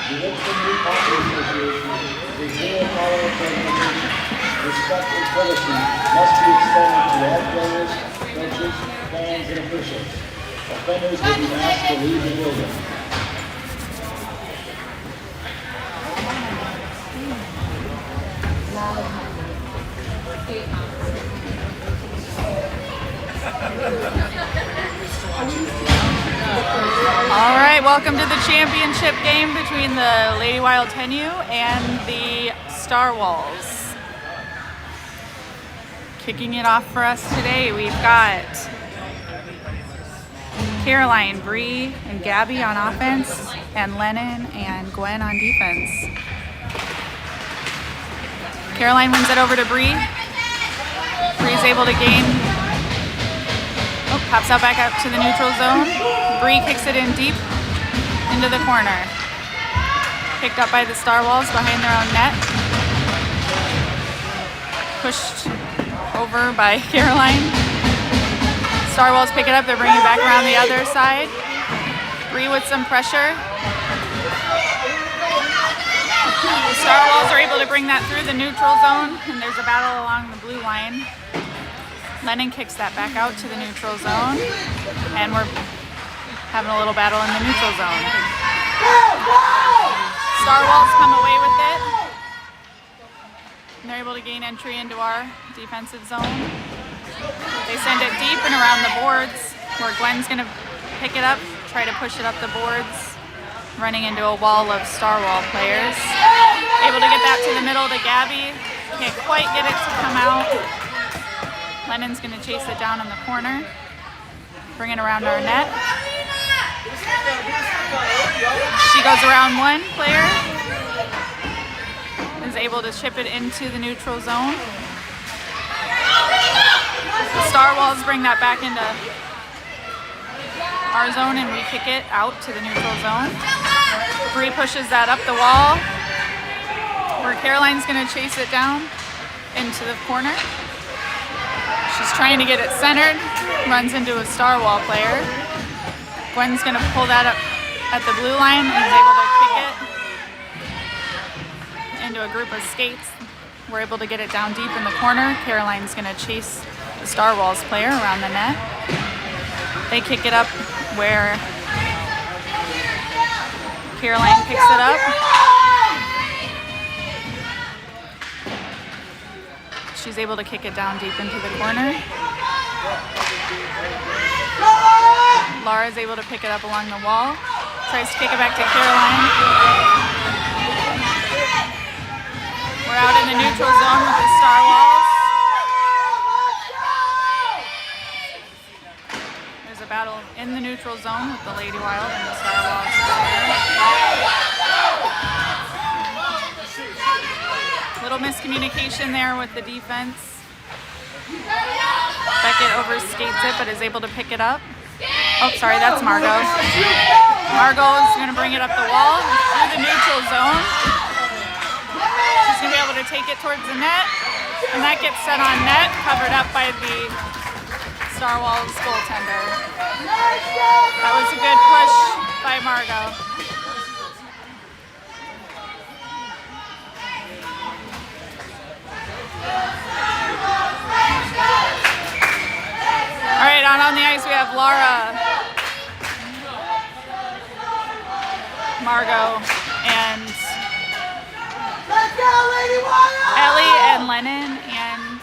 The Richmond Youth Hockey Association is zero tolerance organization. Respect and courtesy must be extended to all players, coaches, fans, and officials. Offenders will be asked to leave the building. All right, welcome to the championship game between the Lady Wild Tenue and the Starwhals. Kicking it off for us today, we've got Caroline, Bree, and Gabby on offense, and Lennon and Gwen on defense. Caroline wins it over to Bree. Bree's able to gain. Oh, pops out back up to the neutral zone. Bree kicks it in deep into the corner. Picked up by the Starwhals behind their own net. Pushed over by Caroline. Starwhals pick it up. They're bringing it back around the other side. Bree with some pressure. The Starwhals are able to bring that through the neutral zone, and there's a battle along the blue line. Lennon kicks that back out to the neutral zone, and we're having a little battle in the neutral zone. Starwhals come away with it, and they're able to gain entry into our defensive zone. They send it deep and around the boards, where Gwen's going to pick it up, try to push it up the boards, running into a wall of Starwhal players. Able to get that to the middle to Gabby. Can't quite get it to come out. Lennon's going to chase it down in the corner, bring it around our net. She goes around one player, is able to chip it into the neutral zone. The Starwhals bring that back into our zone, and we kick it out to the neutral zone. Bree pushes that up the wall, where Caroline's going to chase it down into the corner. She's trying to get it centered, runs into a Starwhal player. Gwen's going to pull that up at the blue line and is able to kick it into a group of skates. We're able to get it down deep in the corner. Caroline's going to chase the Starwhals player around the net. They kick it up where Caroline picks it up. She's able to kick it down deep into the corner. Laura's able to pick it up along the wall. Tries to kick it back to Caroline. We're out in the neutral zone with the Starwhals. There's a battle in the neutral zone with the Lady Wild and the Starwhals. Little miscommunication there with the defense. Beckett overskates it, but is able to pick it up. Oh, sorry, that's Margot. Margot is going to bring it up the wall through the neutral zone. She's going to be able to take it towards the net, and that gets set on net, covered up by the Starwhals goaltender. That was a good push by Margot. All right, on the ice we have Laura, Margot, and Ellie and Lennon and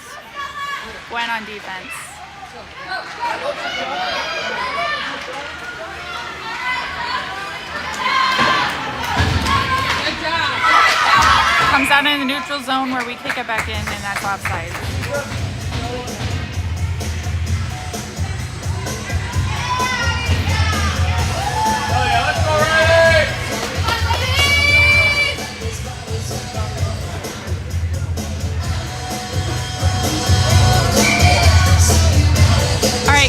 Gwen on defense. Comes out in the neutral zone where we kick it back in, and that's offside.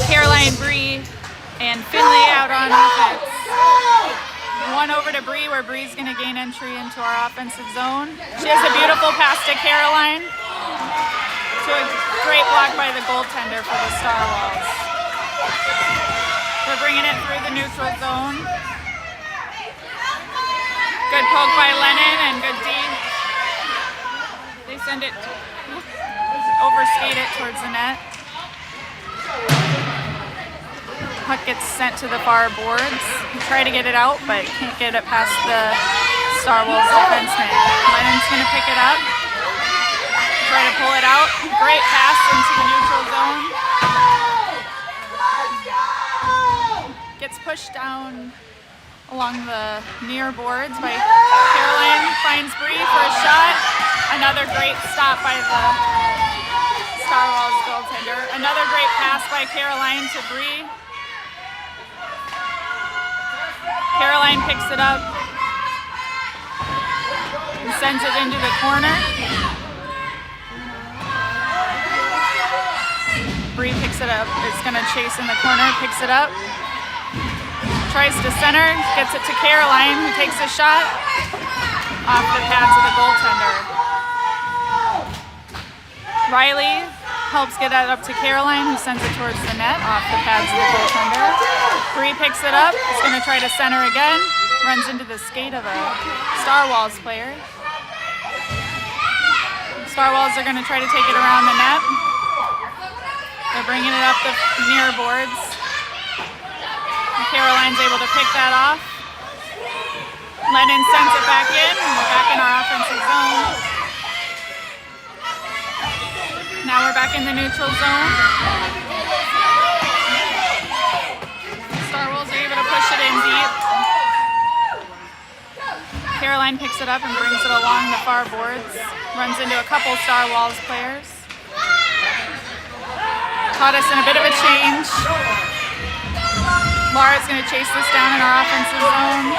Caroline, Bree, and Finley out on offense. One over to Bree, where Bree's going to gain entry into our offensive zone. She has a beautiful pass to Caroline. To a great block by the goaltender for the Starwhals. We're bringing it through the neutral zone. Good poke by Lennon and good D. They send it, overskate it towards the net. Puck gets sent to the far boards. We try to get it out, but can't get it past the Starwhals defenseman. Lennon's gonna pick it up. Try to pull it out. Great pass into the neutral zone. Gets pushed down along the near boards by Caroline. Finds Bree for a shot. Another great stop by the Starwhals goaltender. Another great pass by Caroline to Bree. Caroline picks it up and sends it into the corner. Bree picks it up. It's going to chase in the corner, picks it up. Tries to center, gets it to Caroline, who takes a shot off the pads of the goaltender. Riley helps get it up to Caroline, who sends it towards the net off the pads of the goaltender. Bree picks it up, is going to try to center again, runs into the skate of a Starwhals player. Starwhals are going to try to take it around the net. They're bringing it up the near boards. Caroline's able to pick that off. Lennon sends it back in, and we're back in our offensive zone. Now we're back in the neutral zone. Starwhals are able to push it in deep. Caroline picks it up and brings it along the far boards. Runs into a couple Starwhals players. Caught us in a bit of a change. Laura's going to chase this down in our offensive zone.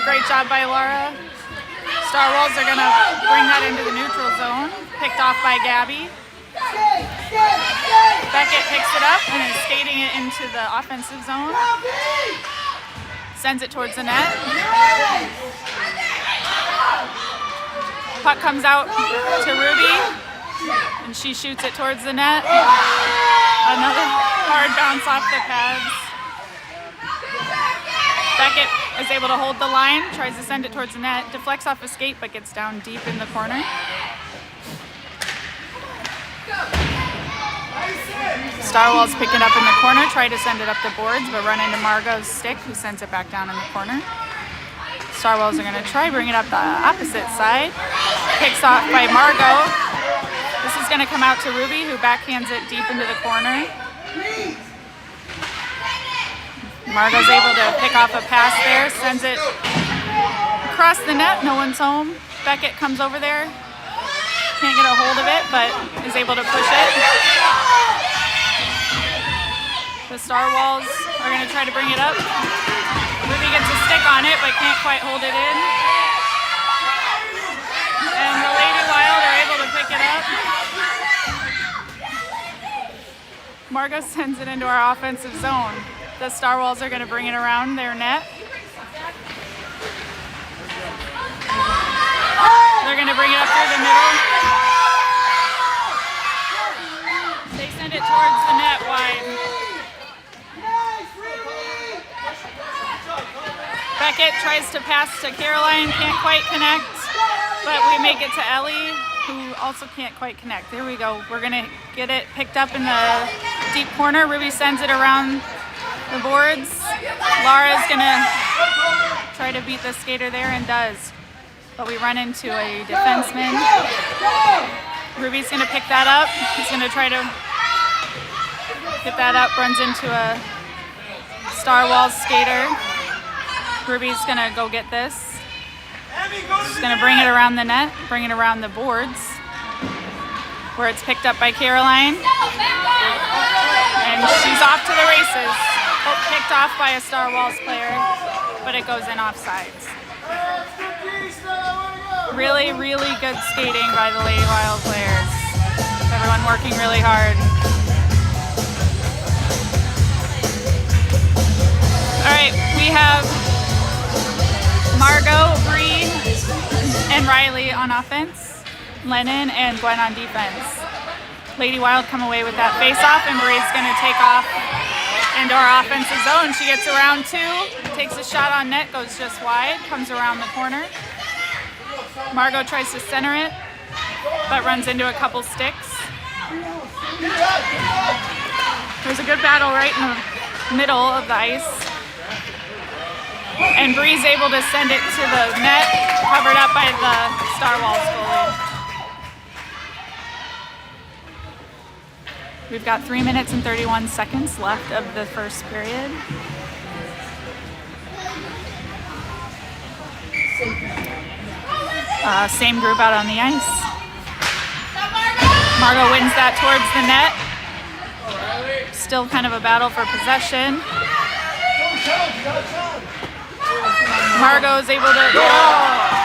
Great job by Laura. Starwhals are going to bring that into the neutral zone. Picked off by Gabby. Beckett picks it up and is skating it into the offensive zone. Sends it towards the net. Puck comes out to Ruby, and she shoots it towards the net. Another hard bounce off the pads. Beckett is able to hold the line, tries to send it towards the net, deflects off a skate, but gets down deep in the corner. Starwhals pick it up in the corner, try to send it up the boards, but run into Margot's stick, who sends it back down in the corner. Starwhals are going to try bring it up the opposite side. Picks off by Margot. This is going to come out to Ruby, who backhands it deep into the corner. Margot's able to pick off a pass there, sends it across the net. No one's home. Beckett comes over there. Can't get a hold of it, but is able to push it. The Starwhals are going to try to bring it up. Ruby gets a stick on it, but can't quite hold it in. And the Lady Wild are able to pick it up. Margot sends it into our offensive zone. The Starwhals are going to bring it around their net. They're going to bring it up through the middle. They send it towards the net wide. Beckett tries to pass to Caroline, can't quite connect, but we make it to Ellie, who also can't quite connect. There we go. We're going to get it picked up in the deep corner. Ruby sends it around the boards. Laura's going to try to beat the skater there and does, but we run into a defenseman. Ruby's going to pick that up. He's going to try to get that up, runs into a Starwhals skater. Ruby's going to go get this. She's going to bring it around the net, bring it around the boards, where it's picked up by Caroline. And she's off to the races. Oh, picked off by a Starwhals player, but it goes in offsides. Really, really good skating by the Lady Wild players. Everyone working really hard. All right, we have Margot, Bree, and Riley on offense, Lennon and Gwen on defense. Lady Wild come away with that face-off, and Bree's going to take off into our offensive zone. She gets around 2, takes a shot on net, goes just wide, comes around the corner. Margot tries to center it, but runs into a couple sticks. There's a good battle right in the middle of the ice. And Bree's able to send it to the net, covered up by the Starwhals goalie. We've got 3 minutes and 31 seconds left of the first period. Same group out on the ice. Margot wins that towards the net. Still kind of a battle for possession. Margot is able to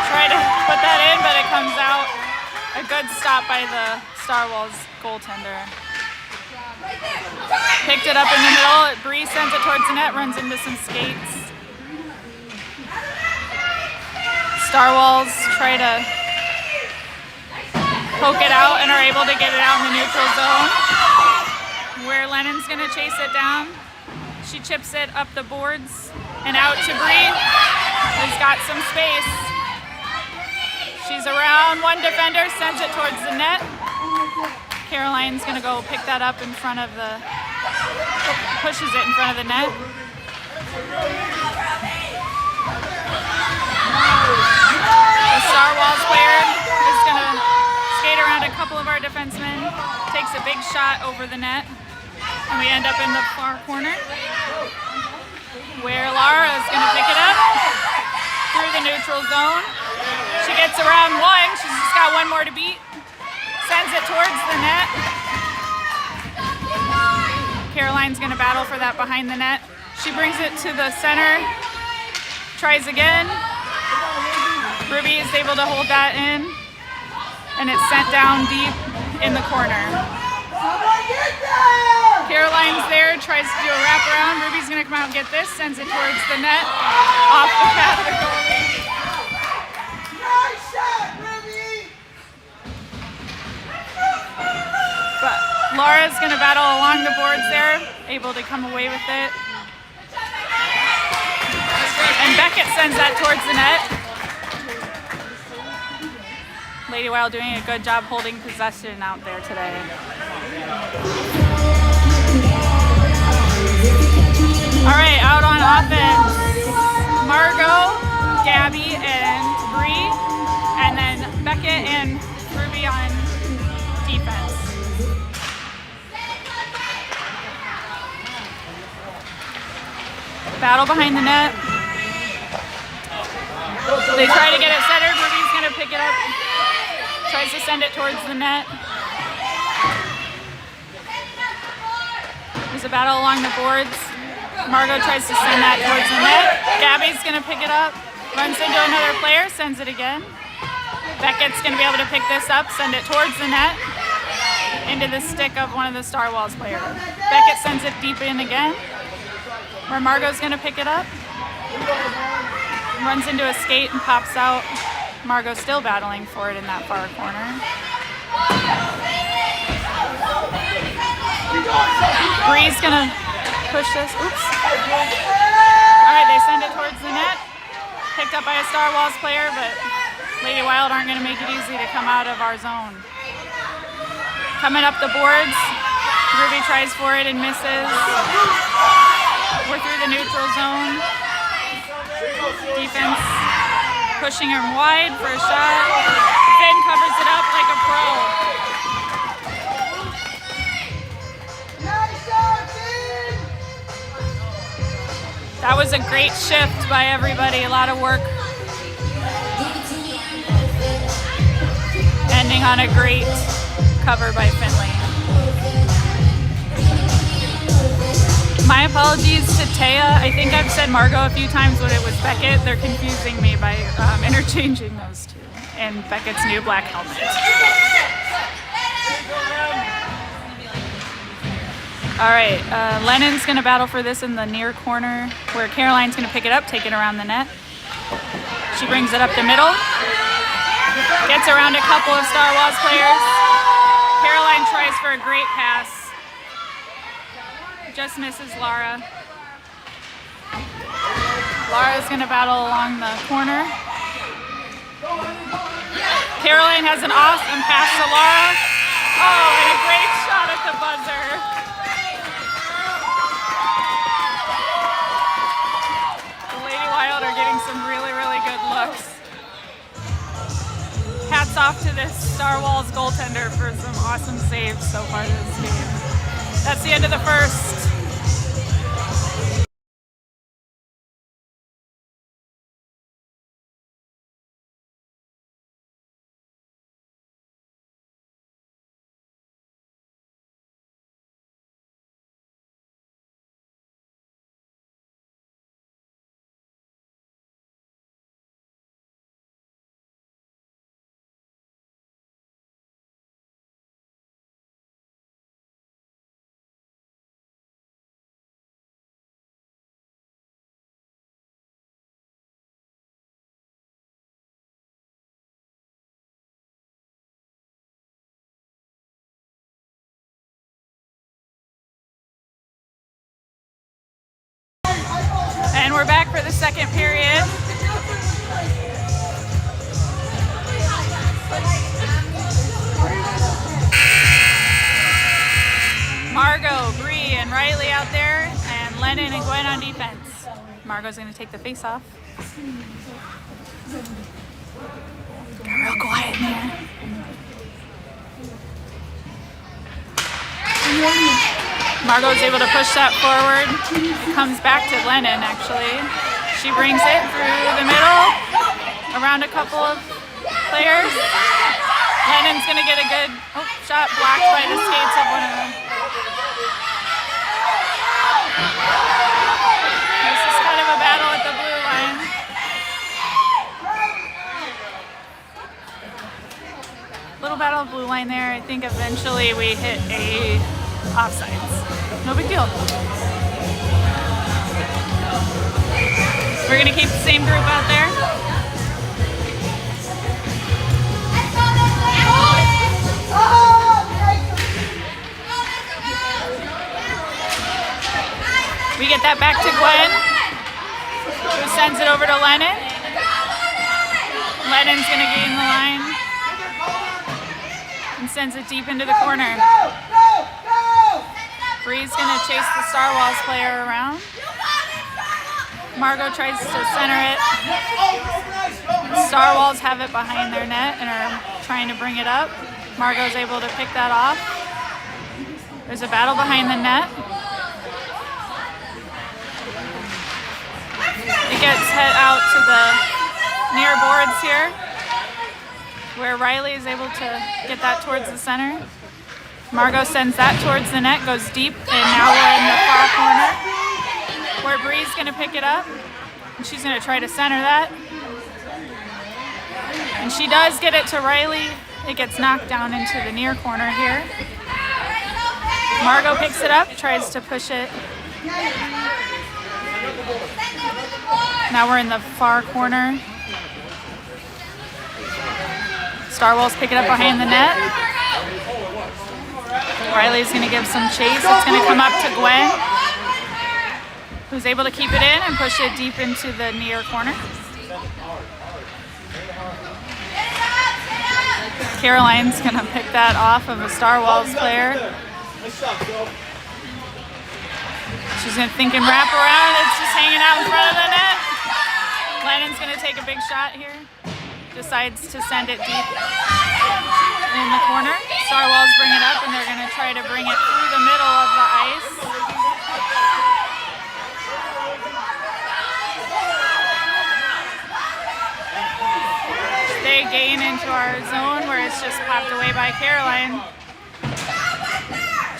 try to put that in, but it comes out. A good stop by the Starwhals goaltender. Picked it up in the middle. Bree sends it towards the net, runs into some skates. Starwhals try to poke it out and are able to get it out in the neutral zone, where Lennon's going to chase it down. She chips it up the boards and out to Bree, who's got some space. She's around one defender, sends it towards the net. Caroline's going to go pick that up in front of the, pushes it in front of the net. The Starwhals player is going to skate around a couple of our defensemen, takes a big shot over the net, and we end up in the far corner, where Lara is going to pick it up through the neutral zone. She gets around one, she's just got one more to beat, sends it towards the net. Caroline's going to battle for that behind the net. She brings it to the center, tries again. Ruby is able to hold that in, and it's sent down deep in the corner. Caroline's there, tries to do a wraparound. Ruby's going to come out and get this, sends it towards the net, off the pad of the goalie. Nice shot, Ruby! But Laura's going to battle along the boards there, able to come away with it. And Beckett sends that towards the net. Lady Wild doing a good job holding possession out there today. All right, out on offense, Margot, Gabby, and Bree, and then Beckett and Ruby on defense. Battle behind the net. They try to get it centered. Ruby's going to pick it up. Tries to send it towards the net. There's a battle along the boards. Margot tries to send that towards the net. Gabby's going to pick it up. Runs into another player, sends it again. Beckett's going to be able to pick this up, send it towards the net. Into the stick of one of the Starwhals players. Beckett sends it deep in again, where Margot's going to pick it up. Runs into a skate and pops out. Margot still battling for it in that far corner. Bree's gonna push this. Oops. All right, they send it towards the net. Picked up by a Starwhals player, but Lady Wild aren't gonna make it easy to come out of our zone. Coming up the boards, Ruby tries for it and misses. We're through the neutral zone. Defense pushing him wide for a shot. Finn covers it up like a pro. That was a great shift by everybody, a lot of work. Ending on a great cover by Finley. My apologies to Taya. I think I've said Margot a few times when it was Beckett. They're confusing me by interchanging those two. And Beckett's new black helmet. All right, Lennon's gonna battle for this in the near corner, where Caroline's gonna pick it up, take it around the net. She brings it up the middle. Gets around a couple of Starwhals players. Caroline tries for a great pass. Just misses Lara. Lara's gonna battle along the corner. Caroline has an awesome pass to Lara. Oh, and a great shot at the buzzer. The Lady Wild are getting some really, really good looks. Hats off to this Starwhals goaltender for some awesome saves so far this game. That's the end of the first. And we're back for the second period. Margot, Bree, and Riley out there, and Lennon and Gwen on defense. Margot's gonna take the face off. Got real quiet in here. Margot's able to push that forward. It comes back to Lennon, actually. She brings it through the middle, around a couple of players. Lennon's gonna get a good shot blocked by the skates of one of them. This is kind of a battle at the blue line. Little battle of blue line there. I think eventually we hit a offsides. No big deal. We're gonna keep the same group out there. We get that back to Gwen, who sends it over to Lennon. Lennon's gonna gain the line and sends it deep into the corner. Bree's gonna chase the Starwhals player around. Margot tries to center it. Starwhals have it behind their net and are trying to bring it up. Margot's able to pick that off. There's a battle behind the net. It gets hit out to the near boards here, where Riley is able to get that towards the center. Margot sends that towards the net, goes deep, and now we're in the far corner where Bree's gonna pick it up, and she's gonna try to center that. And she does get it to Riley. It gets knocked down into the near corner here. Margot picks it up, tries to push it. Now we're in the far corner. Starwhals pick it up behind the net. Riley's gonna give some chase. It's gonna come up to Gwen, who's able to keep it in and push it deep into the near corner. Caroline's gonna pick that off of a Starwhals player. She's gonna think and wrap around. It's just hanging out in front of the net. Lennon's gonna take a big shot here. Decides to send it deep in the corner. Starwhals bring it up and they're gonna try to bring it through the middle of the ice. They gain into our zone where it's just popped away by Caroline.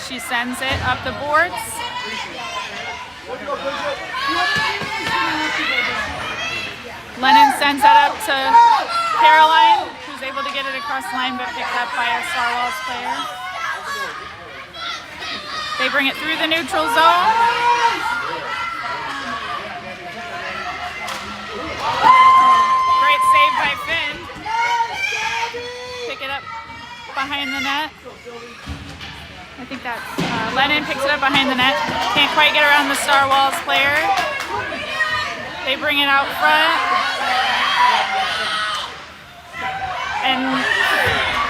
She sends it up the boards. Lennon sends that up to Caroline, who's able to get it across the line but picked up by a Starwhals player. They bring it through the neutral zone. Great save by Finn. Pick it up behind the net. I think that Lennon picks it up behind the net. Can't can't quite get around the Starwhals player. They bring it out front. And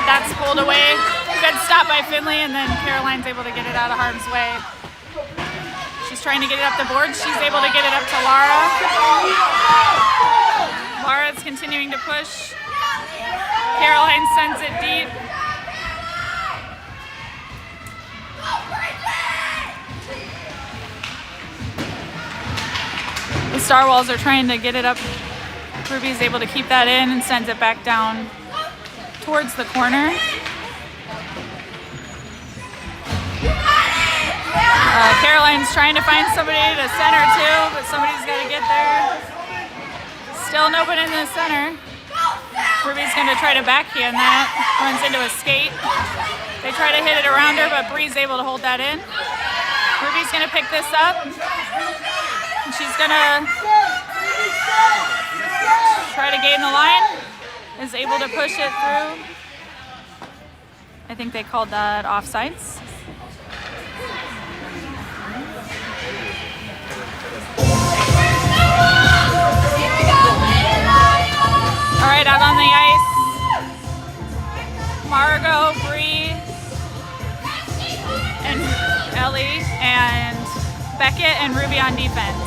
that's pulled away. Good stop by Finley, and then Caroline's able to get it out of harm's way. She's trying to get it up the board. She's able to get it up to Lara. Lara's continuing to push. Caroline sends it deep. The Starwhals are trying to get it up. Ruby's able to keep that in and sends it back down towards the corner. Caroline's trying to find somebody to center to, but somebody's got to get there. Still nobody in the center. Ruby's going to try to backhand that. Runs into a skate. They try to hit it around her, but Bree's able to hold that in. Ruby's going to pick this up. And she's going to try to gain the line. Is able to push it through. I think they called that offsides. All right, out on the ice, Margot, Bree, and Ellie, and Beckett and Ruby on defense.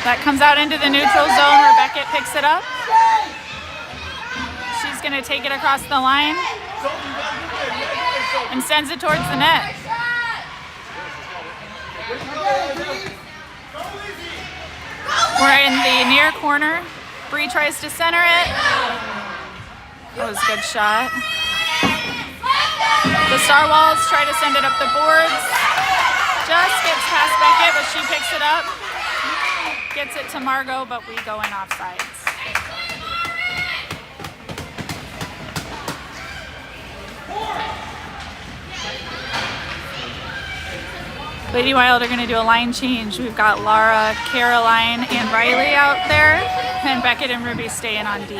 That comes out into the neutral zone where Beckett picks it up. She's going to take it across the line and sends it towards the net. We're in the near corner. Bree tries to center it. That was a good shot. The Starwhals try to send it up the boards. Just gets past Beckett, but she picks it up. Gets it to Margot, but we go in offsides. Lady Wild are going to do a line change. We've got Lara, Caroline, and Riley out there, and Beckett and Ruby staying on D.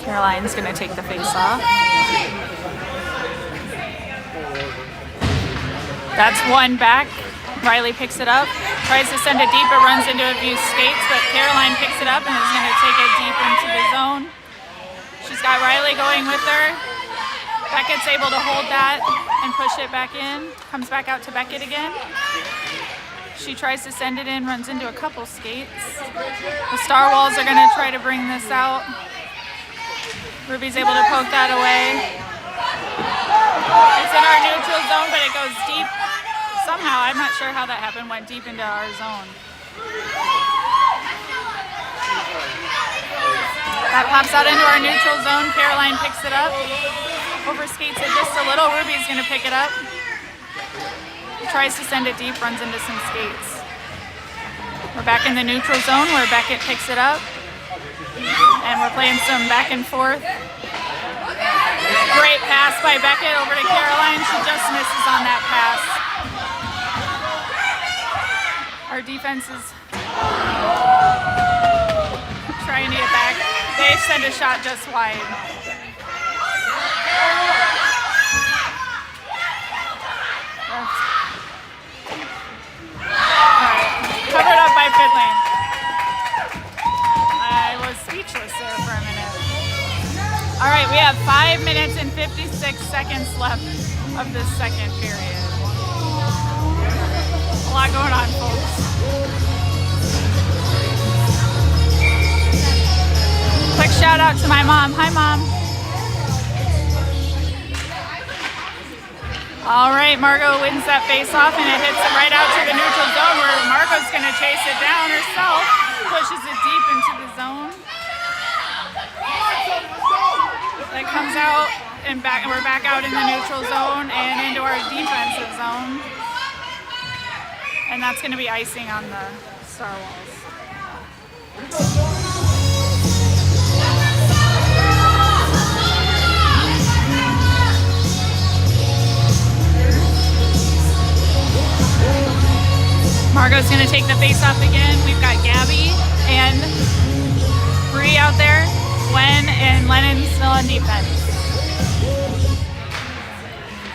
Caroline's going to take the face off. That's one back. Riley picks it up, tries to send it deep, it runs into a few skates, but Caroline picks it up and is going to take it deep into the zone. She's got Riley going with her. Beckett's able to hold that and push it back in. Comes back out to Beckett again. She tries to send it in, runs into a couple skates. The Starwhals are going to try to bring this out. Ruby's able to poke that away. It's in our neutral zone, but it goes deep. Somehow, I'm not sure how that happened, went deep into our zone. That pops out into our neutral zone. Caroline picks it up. Over skates it just a little. Ruby's going to pick it up. Tries to send it deep, runs into some skates. We're back in the neutral zone where Beckett picks it up. And we're playing some back and forth. Great pass by Beckett over to Caroline. She just misses on that pass. Our defense is trying to get back. They send a shot just wide. Alright, covered up by Finley. I was speechless there for a minute. Alright, we have 5 minutes and 56 seconds left of this second period. A lot going on, folks. Quick shout out to my mom. Hi, Mom. All right, Margot wins that face off and it hits it right out to the neutral zone where Margot's going to chase it down herself, pushes it deep into the zone. That comes out and back, and we're back out in the neutral zone and into our defensive zone. And that's going to be icing on the Starwhals. gonna take the face off again. We've got Gabby and Bree out there. Gwen and Lennon still on defense.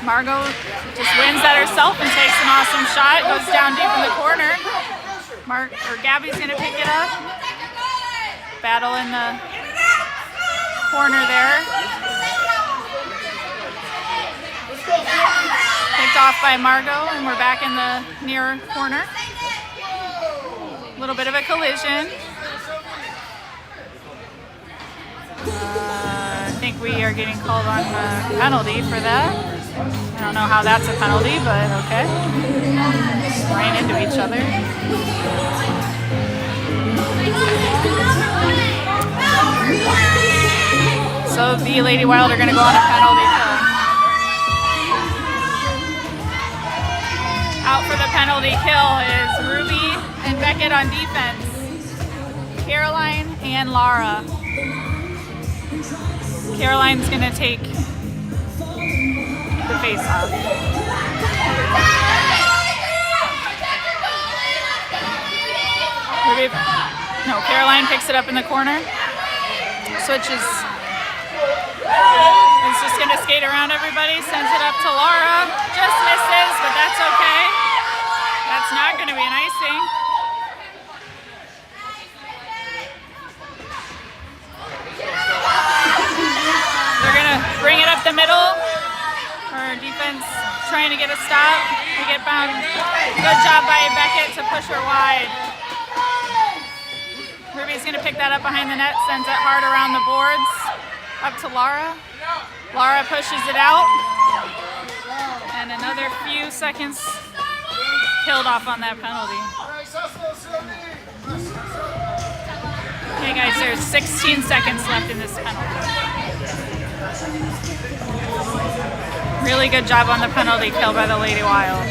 Margot just wins that herself and takes an awesome shot. Goes down deep in the corner. Gabby's gonna pick it up. Battle in the corner there. Picked off by Margot, and we're back in the near corner. A little bit of a collision. I think we are getting called on a penalty for that. I don't know how that's a penalty, but okay. Just ran into each other. So the Lady Wild are going to go on a penalty kill. Out for the penalty kill is Ruby and Beckett on defense. Caroline and Lara. Caroline's going to take the face off. Ruby, no, Caroline picks it up in the corner. Switches. Is just going to skate around everybody. Sends it up to Lara. Just misses, but that's okay. That's not going to be an icing. They're going to bring it up the middle. Our defense trying to get a stop. We get bound. Good job by Beckett to push her wide. Ruby's going to pick that up behind the net, sends it hard around the boards. Up to Lara. Lara pushes it out. And another few seconds killed off on that penalty. Okay guys, there's 16 seconds left in this penalty. Really good job on the penalty kill by the Lady Wild.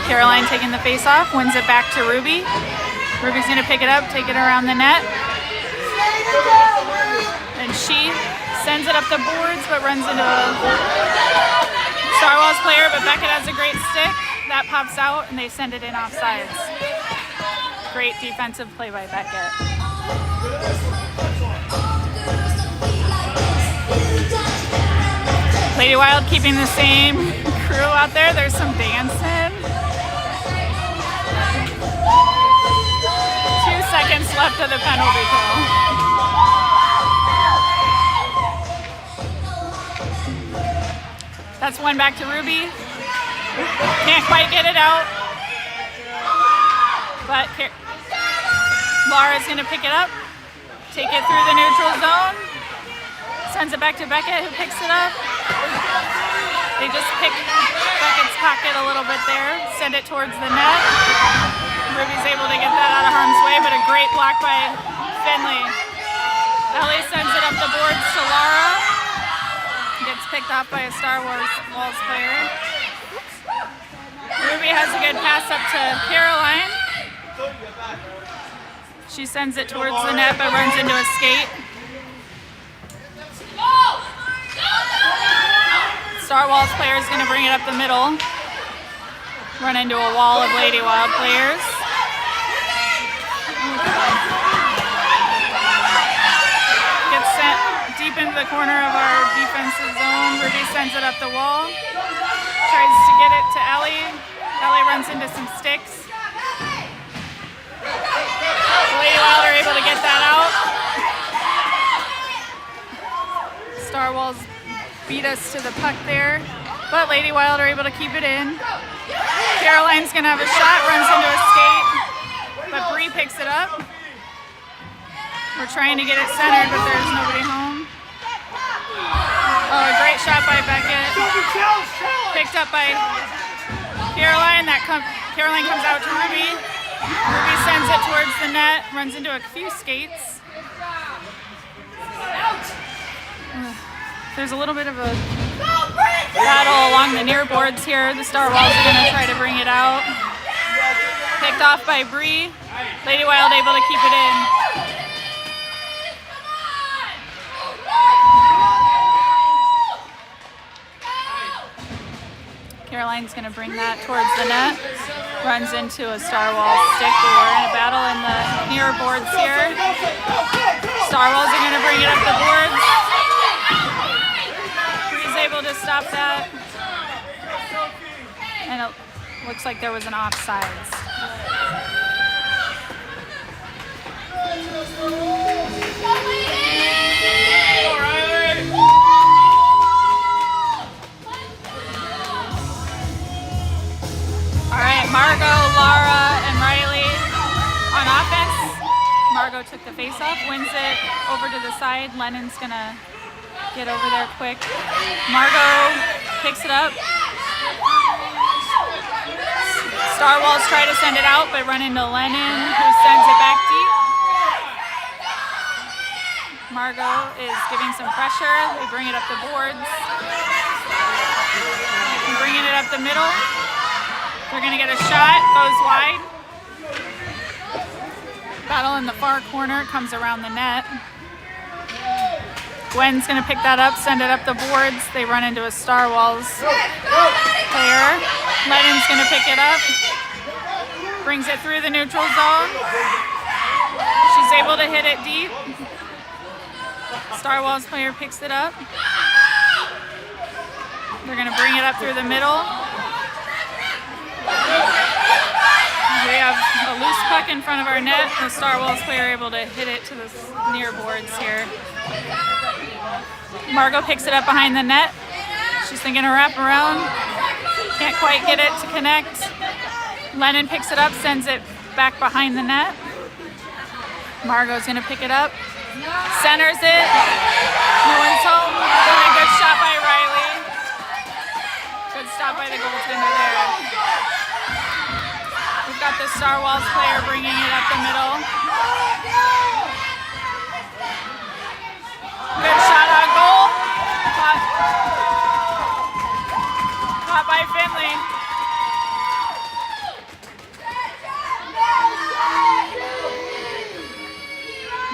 Caroline taking the face off, wins it back to Ruby. Ruby's gonna pick it up, take it around the net. And she sends it up the boards, but runs into a Starwhals player, but Beckett has a great stick. That pops out, and they send it in offsides. Great defensive play by Beckett. Lady Wild keeping the same crew out there. There's some dancing. 2 seconds left of the penalty kill. That's one back to Ruby. Can't quite get it out. But Lara's gonna pick it up, take it through the neutral zone, sends it back to Beckett, who picks it up. They just pick Beckett's pocket a little bit there, send it towards the net. Ruby's able to get that out of harm's way, but a great block by Finley. Ellie sends it up the boards to Lara. Gets picked off by a Starwhals player. Ruby has a good pass up to Caroline. She sends it towards the net, but runs into a skate. Starwhals player is going to bring it up the middle. Run into a wall of Lady Wild players. Gets sent deep into the corner of our defensive zone. Ruby sends it up the wall. Tries to get it to Ellie. Ellie runs into some sticks. The Lady Wild are able to get that out. Starwhals beat us to the puck there, but Lady Wild are able to keep it in. Caroline's gonna have a shot, runs into a skate, but Bree picks it up. We're trying to get it centered, but there's nobody home. Oh, a great shot by Beckett. Picked up by Caroline. Caroline comes out to Ruby. Ruby sends it towards the net, runs into a few skates. There's a little bit of a battle along the near boards here. The Starwhals are going to try to bring it out. Picked off by Bree. Lady Wild able to keep it in. Caroline's going to bring that towards the net. Runs into a Starwhals stick. We're in a battle in the near boards here. Starwhals are going to bring it up the boards. Bree's able to stop that. And it looks like there was an offsides. Margot, Laura, and Riley on offense. Margot took the face-off, wins it over to the side. Lennon's gonna get over there quick. Margot picks it up. Starwhals try to send it out, but run into Lennon, who sends it back deep. Margot is giving some pressure. They bring it up the boards. Bringing it up the middle. They're gonna get a shot, goes wide. Battle in the far corner, comes around the net. Gwen's gonna pick that up, send it up the boards. They run into a Starwhals player. Lennon's gonna pick it up. Brings it through the neutral zone. She's able to hit it deep. Starwhals player picks it up. They're gonna bring it up through the middle. We have a loose puck in front of our net. The Starwhals player able to hit it to the near boards here. Margot picks it up behind the net. She's thinking to wrap around. Can't quite get it to connect. Lennon picks it up, sends it back behind the net. Margot's gonna pick it up. Centers it. No one's home. And a good shot by Riley. Good stop by the goaltender there. We've got the Starwhals player bringing it up the middle. Good shot on goal. Caught by Finley.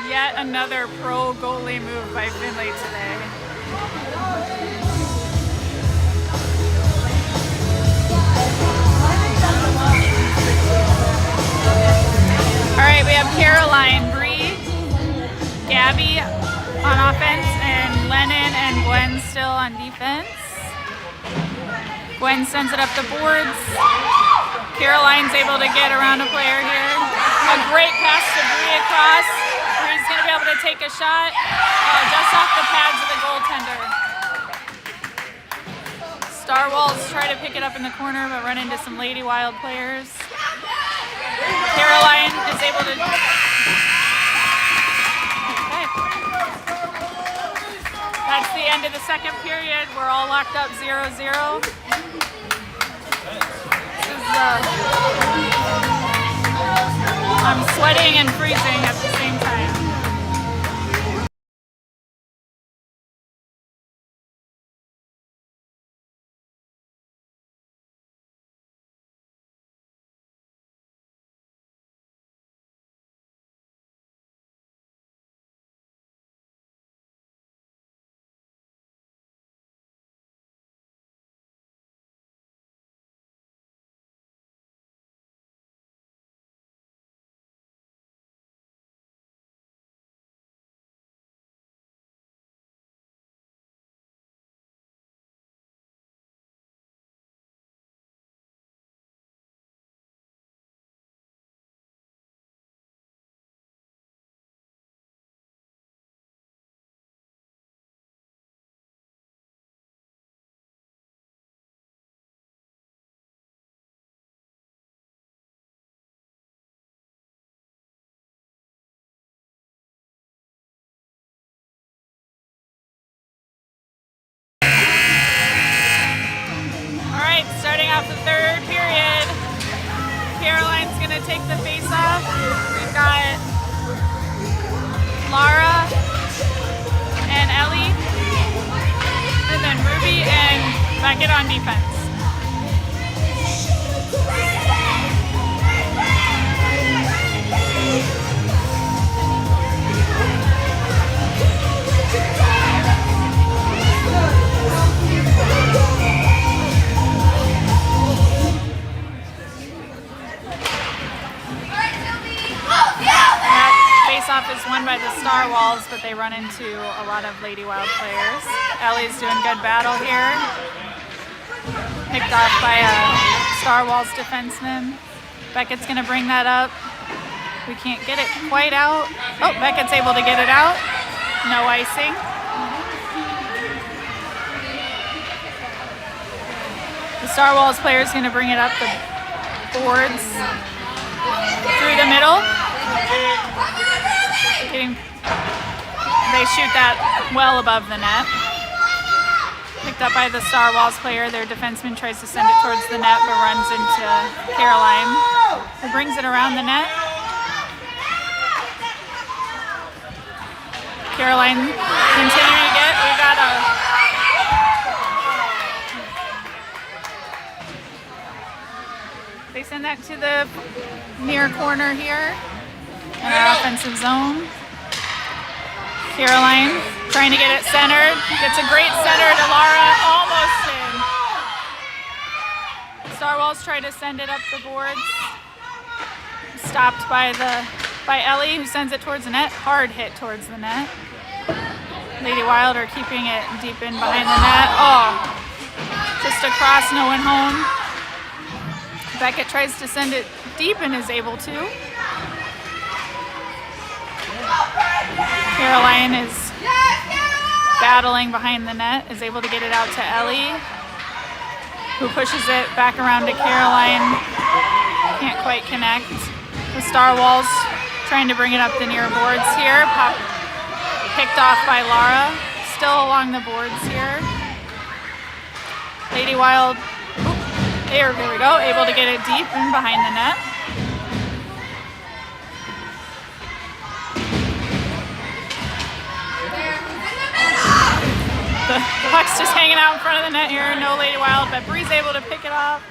Yet another pro goalie move by Finley today. All right, we have Caroline, Bree, Gabby on offense, and Lennon and Gwen still on defense. Gwen sends it up the boards. Caroline's able to get around a player here. A great pass to Bree across. Bree's gonna be able to take a shot just off the pads of the goaltender. Starwhals try to pick it up in the corner, but run into some Lady Wild players. Caroline is able to. Okay. That's the end of the second period. We're all locked up 0-0. This is, I'm sweating and freezing at the same time. Starting off the third period, Caroline's gonna take the face off. We've got Lara and Ellie, and then Ruby and Beckett on defense. by the Starwhals, but they run into a lot of Lady Wild players. Ellie's doing good battle here. Picked off by a Starwhals defenseman. Beckett's gonna bring that up. We can't get it quite out. Oh, Beckett's able to get it out. No icing. The Starwhals player is gonna bring it up the boards through the middle. They shoot that well above the net. Picked up by the Starwhals player. Their defenseman tries to send it towards the net, but runs into Caroline, who brings it around the net. Caroline continuing to get. We got a They send that to the near corner here in our offensive zone. Caroline trying to get it centered. Gets a great center to Lara, almost in. Starwhals try to send it up the boards. Stopped by Ellie, who sends it towards the net. Hard hit towards the net. Lady Wild are keeping it deep in behind the net. Oh, just across, no one home. Beckett tries to send it deep and is able to. Caroline is battling behind the net, is able to get it out to Ellie, who pushes it back around to Caroline. Can't quite connect. The Starwhals trying to bring it up the near boards here. Picked off by Lara. Still along the boards here. Lady Wild, there we go, able to get it deep and behind the net. The puck's just hanging out in front of the net here. No Lady Wild, but Bree's able to pick it up.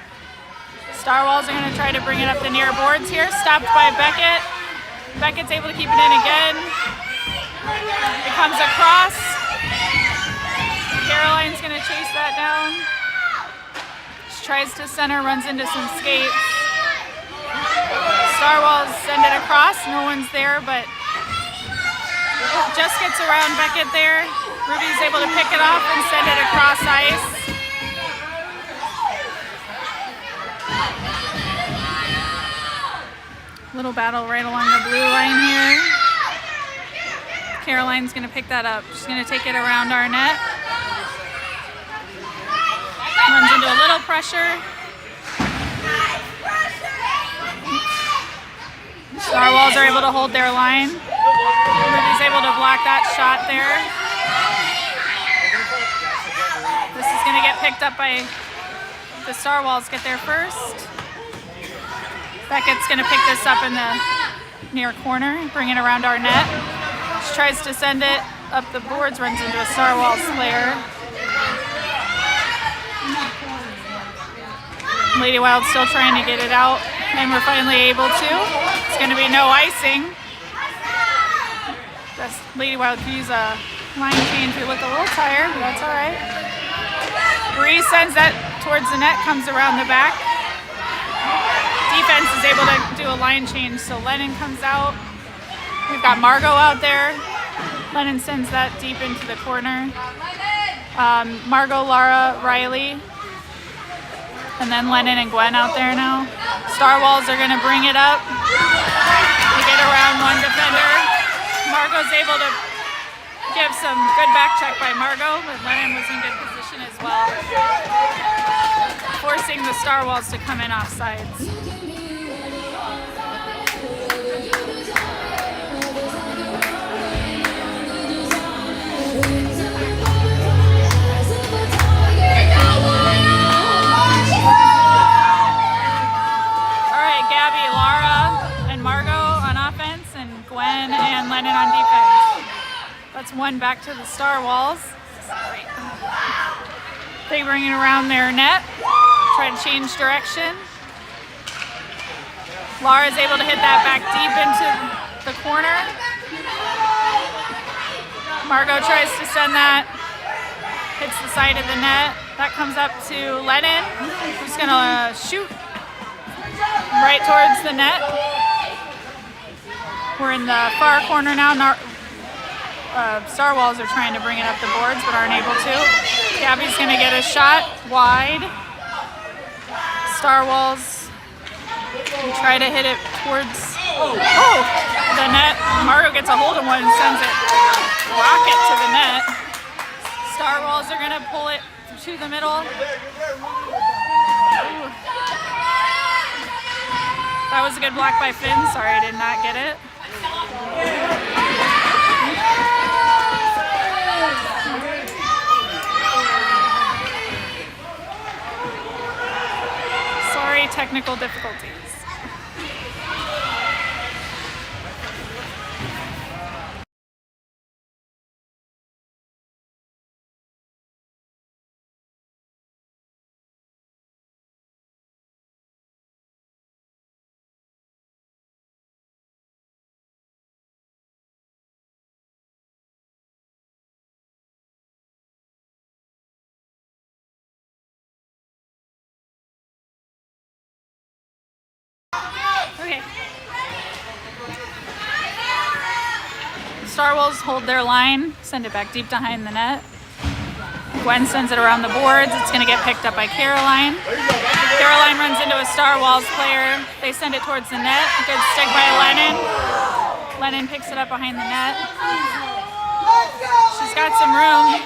Starwhals are going to try to bring it up the near boards here. Stopped by Beckett. Beckett's able to keep it in again. It comes across. Caroline's going to chase that down. She tries to center, runs into some skates. Starwhals send it across. No one's there, but just gets around Beckett there. Ruby's able to pick it up and send it across ice. Little battle right along the blue line here. Caroline's gonna pick that up. She's gonna take it around our net. Runs into a little pressure. Starwhals are able to hold their line. Ruby's able to block that shot there. This is gonna get picked up by the Starwhals, get there first. Beckett's gonna pick this up in the near corner, bring it around our net. She tries to send it up the boards, runs into a Starwhals player. Lady Wild still trying to get it out, and we're finally able to. It's gonna be no icing. That's Lady Wild could use a line change. We look a little tired, but that's all right. Bree sends that towards the net, comes around the back. Defense is able to do a line change, so Lennon comes out. We've got Margot out there. Lennon sends that deep into the corner. Margot, Lara, Riley, and then Lennon and Gwen out there now. Starwhals are gonna bring it up. We get around one defender. Margot's able to give some good back check by Margot, but Lennon was in good position as well, forcing the Starwhals to come in off sides. On defense. That's one back to the Starwhals. They bring it around their net, try to change direction. Lara's able to hit that back deep into the corner. Margot tries to send that, hits the side of the net. That comes up to Lennon, who's gonna shoot right towards the net. We're in the far corner now. Starwhals are trying to bring it up the boards but aren't able to. Gabby's gonna get a shot wide. Starwhals try to hit it towards the net. Margo gets a hold of one and sends it rocket to the net. Starwhals are gonna pull it to the middle. Ooh. That was a good block by Finn. Sorry, I did not get it. Sorry, technical difficulties. Okay. Starwhals hold their line, send it back deep behind the net. Gwen sends it around the boards. It's going to get picked up by Caroline. Caroline runs into a Starwhals player. They send it towards the net. Good stick by Lennon. Lennon picks it up behind the net. She's got some room.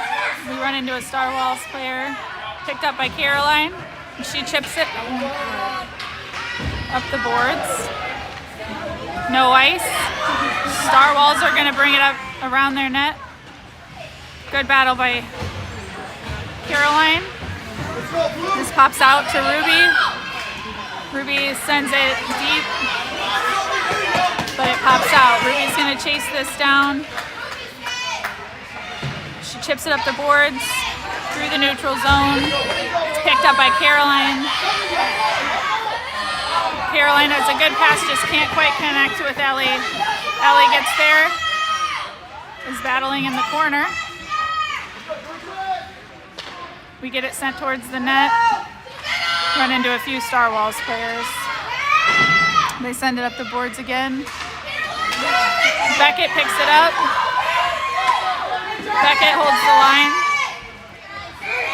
We run into a Starwhals player. Picked up by Caroline. She chips it up the boards. No ice. Starwhals are going to bring it up around their net. Good battle by Caroline. This pops out to Ruby. Ruby sends it deep, but it pops out. Ruby's going to chase this down. She chips it up the boards through the neutral zone. It's picked up by Caroline. Caroline has a good pass, just can't quite connect with Ellie. Ellie gets there, is battling in the corner. We get it sent towards the net. Run into a few Starwhals players. They send it up the boards again. Beckett picks it up. Beckett holds the line.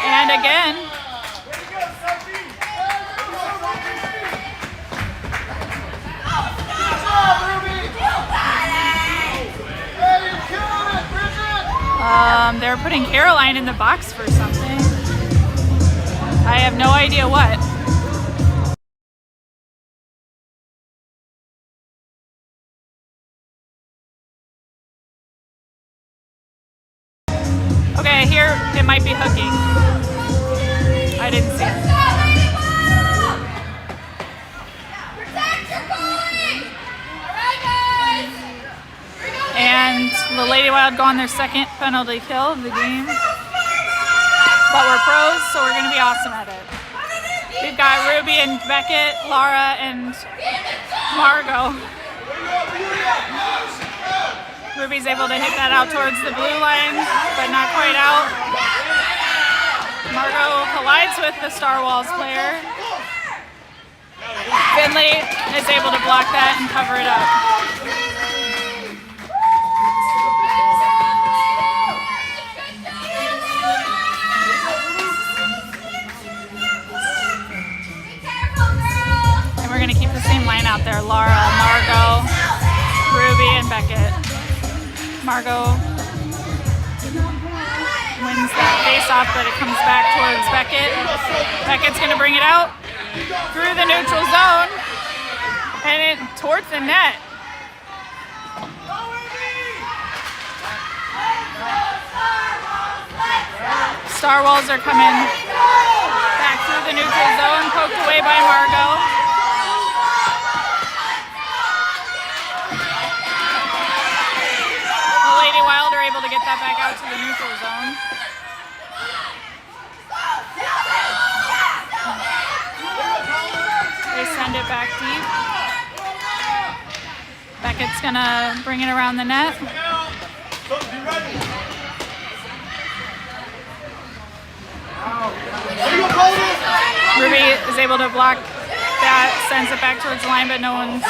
And again, they're putting Caroline in the box for something. I have no idea what. Okay, here it might be hooking. I didn't see it. And the Lady Wild go on their second penalty kill of the game. But we're pros, so we're going to be awesome at it. We've got Ruby and Beckett, Laura and Margo. Ruby's able to hit that out towards the blue line, but not quite out. Margo collides with the Starwhals player. Finley is able to block that and cover it up. We're going to keep the same line out there. Laura, Margo, Ruby, and Beckett. Margo wins that face-off, but it comes back towards Beckett. Beckett's going to bring it out through the neutral zone and it towards the net. Starwhals are coming back through the neutral zone, poked away by Margo. Wild are able to get that back out to the neutral zone. They send it back deep. Beckett's gonna bring it around the net. Ruby is able to block that, sends it back towards the line, but no one's.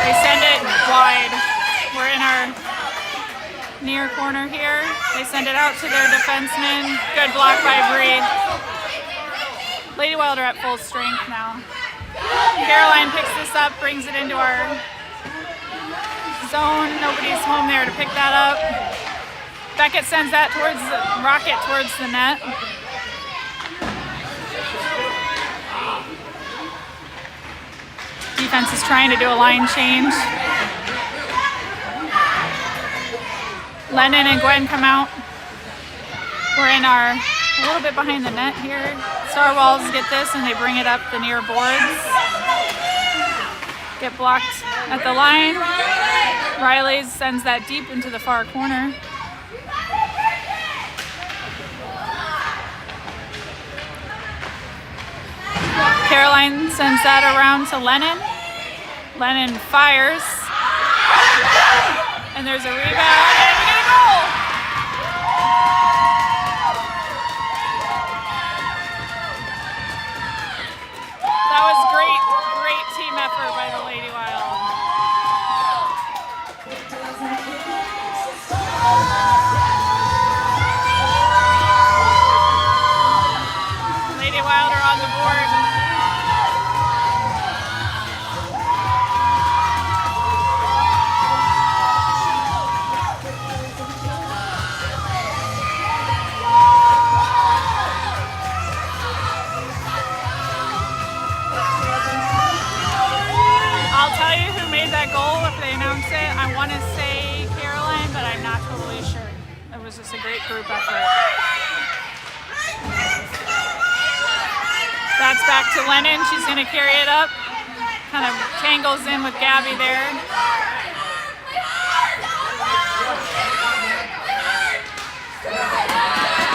They send it wide. We're in our near corner here. They send it out to their defenseman. Good block by Bree. Lady Wild are at full strength now. Caroline picks this up, brings it into our zone. Nobody's home there to pick that up. Beckett sends that towards the rocket towards the net. Defense is trying to do a line change. Lennon and Gwen come out. We're in our a little bit behind the net here. Starwhals get this and they bring it up the near boards. Get blocked at the line. Riley sends that deep into the far corner. Caroline sends that around to Lennon. Lennon fires. And there's a rebound and we get a goal! That was great team effort by the Lady Wild. Lady Wild are on the board. Goal if they announce it. I want to say Caroline, but I'm not totally sure. It was just a great group effort. That's back to Lennon. She's going to carry it up. Kind of tangles in with Gabby there.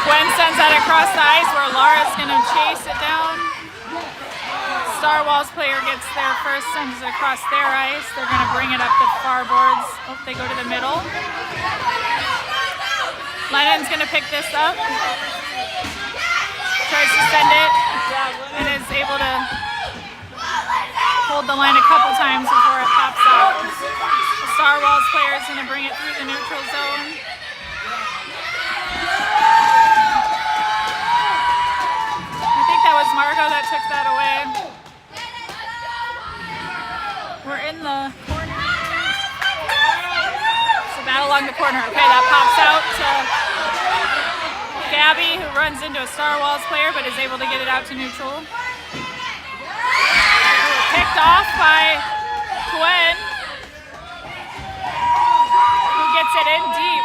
Gwen sends that across the ice where Laura's going to chase it down. Starwhals player gets there first, sends it across their ice. They're going to bring it up the far boards. Oh, they go to the middle. Lennon's going to pick this up. Tries to send it and is able to hold the line a couple times before it pops out. The Starwhals player is going to bring it through the neutral zone. I think that was Margot that took that away. We're in the corner. So that along the corner. Okay, that pops out to Gabby, who runs into a Starwhals player but is able to get it out to neutral. Picked off by Gwen, who gets it in deep.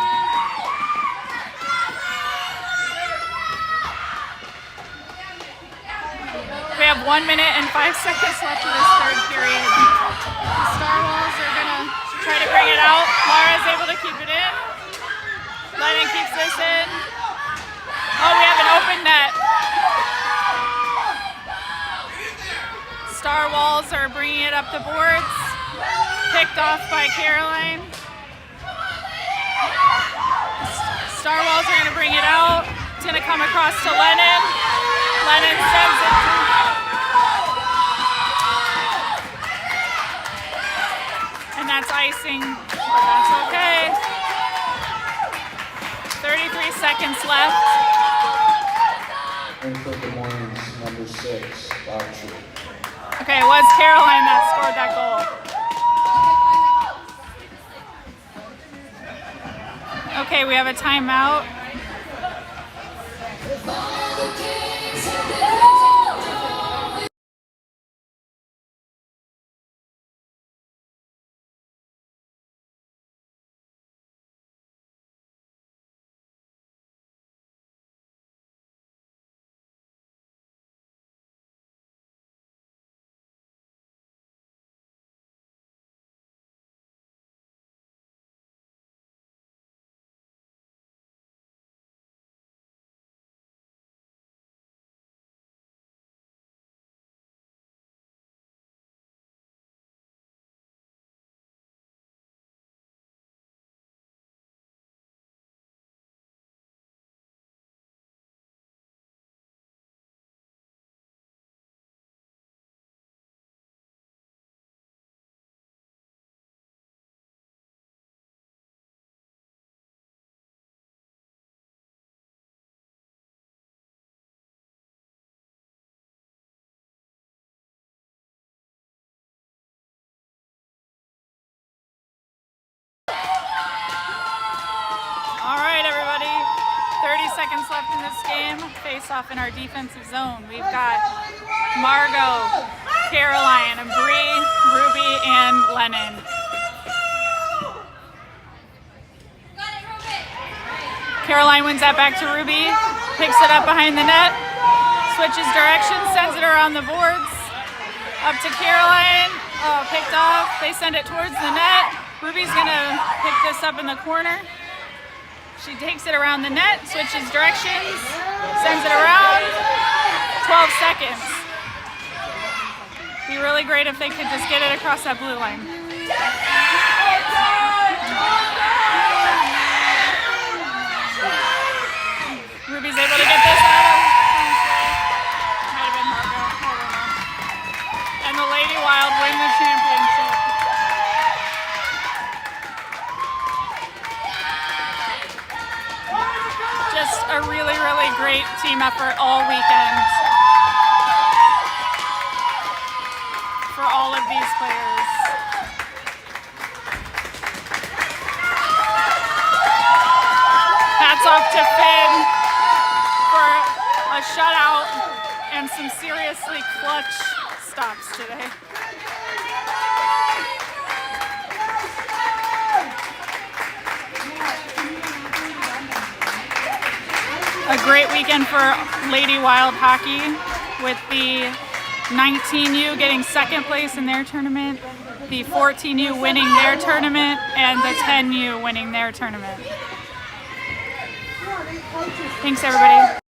We have 1 minute and 5 seconds left of this third period. The Starwhals are gonna try to bring it out. Laura's able to keep it in. Lennon keeps this in. Oh, we have an open net. Starwhals are bringing it up the boards. Picked off by Caroline. Starwhals are gonna bring it out. It's gonna come across to Lennon. Lennon sends it to and that's icing, but that's okay. 33 seconds left. And for the morning's number 6, Archer. Okay, it was Caroline that scored that goal. Okay, we have a timeout. this game face off in our defensive zone. We've got Margot, Caroline, and Bree, Ruby, and Lennon. Caroline wins that back to Ruby, picks it up behind the net, switches directions, sends it around the boards, up to Caroline, picked off, they send it towards the net. Ruby's gonna pick this up in the corner. She takes it around the net, switches directions, sends it around, 12 seconds. Be really great if they could just get it across that blue line. Ruby's able to get this out of harm's way. Might have been Margot, I don't know. And the Lady Wild win the championship. Just a really, really great team effort all weekend for all of these players. Hats off to Finn for a shutout and some seriously clutch stops today. A great weekend for Lady Wild hockey with the 19U getting second place in their tournament, the 14U winning their tournament, and the 10U winning their tournament. Thanks, everybody.